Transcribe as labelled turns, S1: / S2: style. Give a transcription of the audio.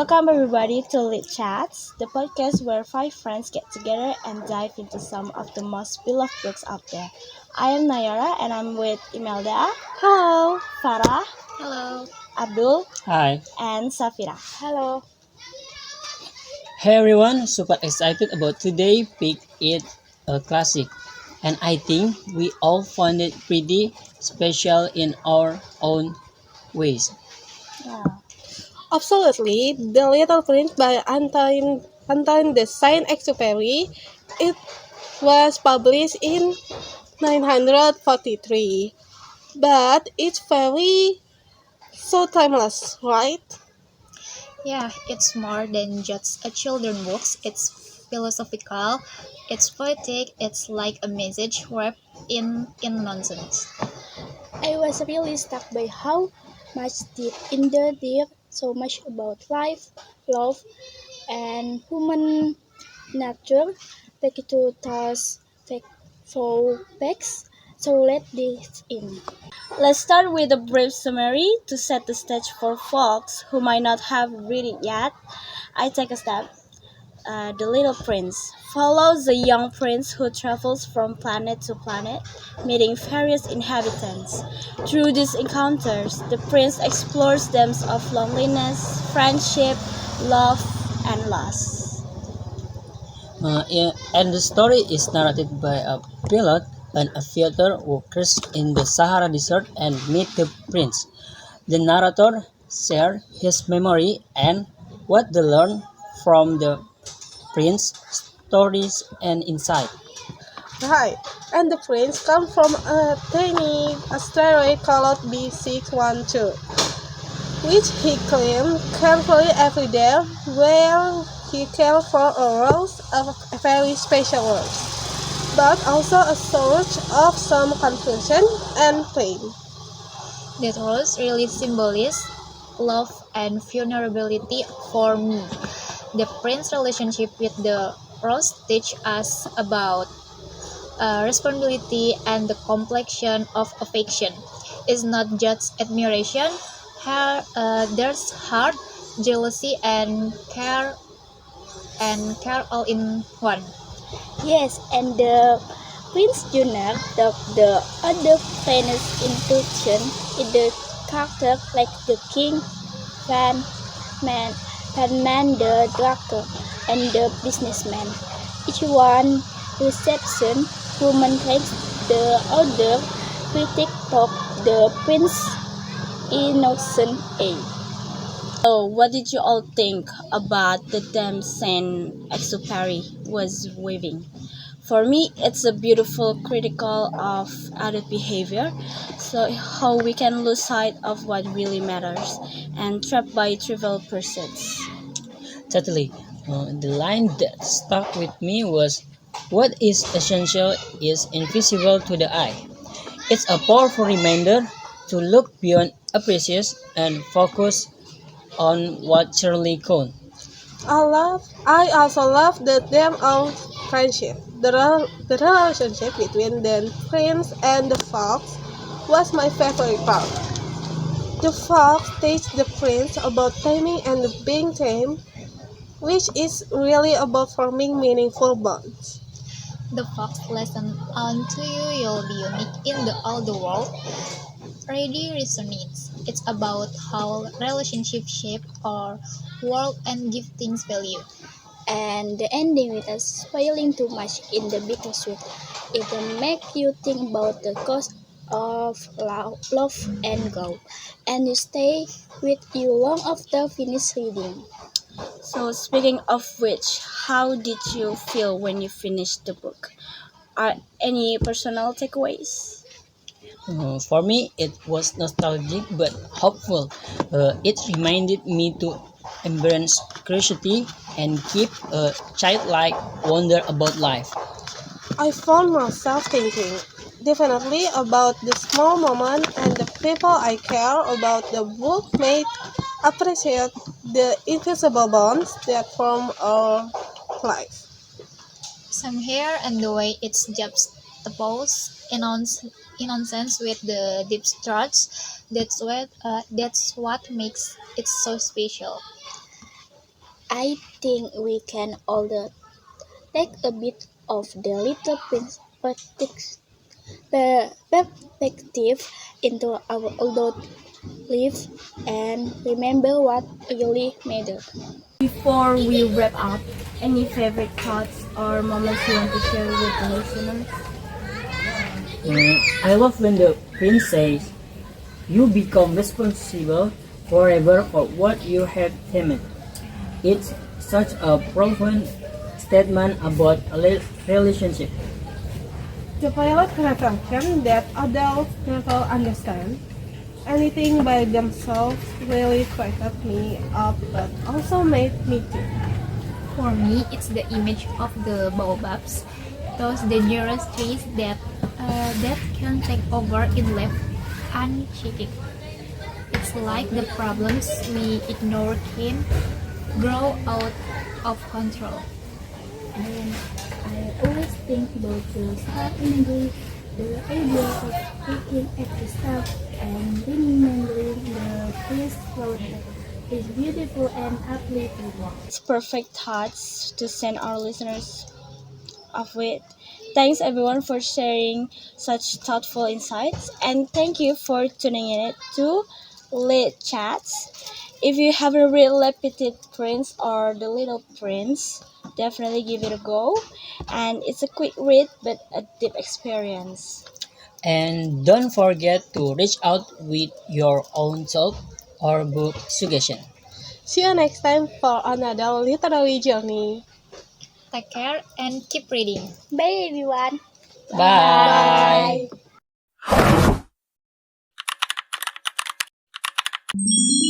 S1: Welcome everybody to Lit Chats, the podcast where five friends get together and dive into some of the most beloved books out there. I am Nayyara and I'm with Imelda. Hello. Farah.
S2: Hello.
S1: Abdul.
S3: Hi.
S1: And Savira. Hello.
S3: Hey everyone, super excited about today pick it a classic. And I think we all find it pretty special in our own ways.
S1: Yeah.
S2: Absolutely, The Little Prince by Antoine de Saint-Exupéry. It was published in 943, but it's very so timeless, right?
S4: Yeah, it's more than just a children's book. It's philosophical, it's poetic, it's like a message wrapped in nonsense.
S1: I was really struck by how much did in there so much about life, love, and human nature. Take it to task for facts. So let this in. Let's start with a brief summary to set the stage for folks who might not have read it yet. I take a step. The Little Prince follows a young prince who travels from planet to planet, meeting various inhabitants. Through these encounters, the prince explores themes of loneliness, friendship, love, and loss.
S3: And the story is narrated by a pilot and a theater who cruise in the Sahara Desert and meet the prince. The narrator shares his memory and what they learn from the prince, stories and insight.
S2: Right, and the prince comes from a tiny asteroid called B612, which he climbed carefully every day, where he cared for a rose of a very special rose, but also a source of some confusion and pain.
S4: That rose really symbolizes love and vulnerability for me. The prince's relationship with the rose teach us about responsibility and the complexion of affection. It's not just admiration. There's heart, jealousy, and care all in one.
S1: Yes, and the Prince Junior, the other famous intuition in the character like the King, Van Man, Van the Doctor, and the businessman. Each one reception woman takes the other critic of the Prince innocent age. So, what did you all think about the theme Saint-Exupéry was weaving? For me, it's a beautiful critical of adult behavior, so how we can lose sight of what really matters and trapped by trivial pursuits.
S3: Totally. The line that stuck with me was, "What is essential is invisible to the eye." It's a powerful reminder to look beyond appreciation and focus on what truly counts.
S2: I also love the theme of friendship. The relationship between the prince and the fox was my favorite part. The fox teaches the prince about taming and being tamed, which is really about forming meaningful bonds.
S4: The fox lesson on to you, you'll be unique in the world. Really resonates. It's about how relationships shape our world and give things value.
S1: And the ending without spoiling too much in the bittersweet. It will make you think about the cost of love and go, and you stay with you long after finish reading. So speaking of which, how did you feel when you finished the book? Are any personal takeaways?
S3: For me, it was nostalgic but hopeful. It reminded me to embrace curiosity and keep a childlike wonder about life.
S2: I found myself thinking definitely about the small moment and the people I care about. The book made appreciate the invisible bonds that form our life.
S4: Some here and the way it's juxtaposed innocence with the deep thoughts. That's what makes it so special.
S1: I think we can all take a bit of the little perspective into our adult lives and remember what really matters.
S5: Before we wrap up, any favorite thoughts or moments you want to share with the listeners?
S3: I love when the prince says, "You become responsible forever for what you have tamed." It's such a profound statement about a relationship.
S2: The pilot reflection that adults never understand anything by themselves really cracked me up but also made me think.
S4: For me, it's the image of the baobabs, those dangerous trees that can take over if left unchecked. It's like the problems we ignore can grow out of control.
S1: And I always think about the start imagery, the idea of taking extra steps and remembering the trees floated is beautiful and uplifting. It's perfect thoughts to send our listeners off with. Thanks everyone for sharing such thoughtful insights and thank you for tuning in to Lit Chats. If you haven't read Le Petit Prince or The Little Prince, definitely give it a go. And it's a quick read but a deep experience.
S3: And don't forget to reach out with your own thought or book suggestion.
S2: See you next time for another literary journey.
S4: Take care and keep reading.
S1: Bye everyone.
S3: Bye.
S2: Bye.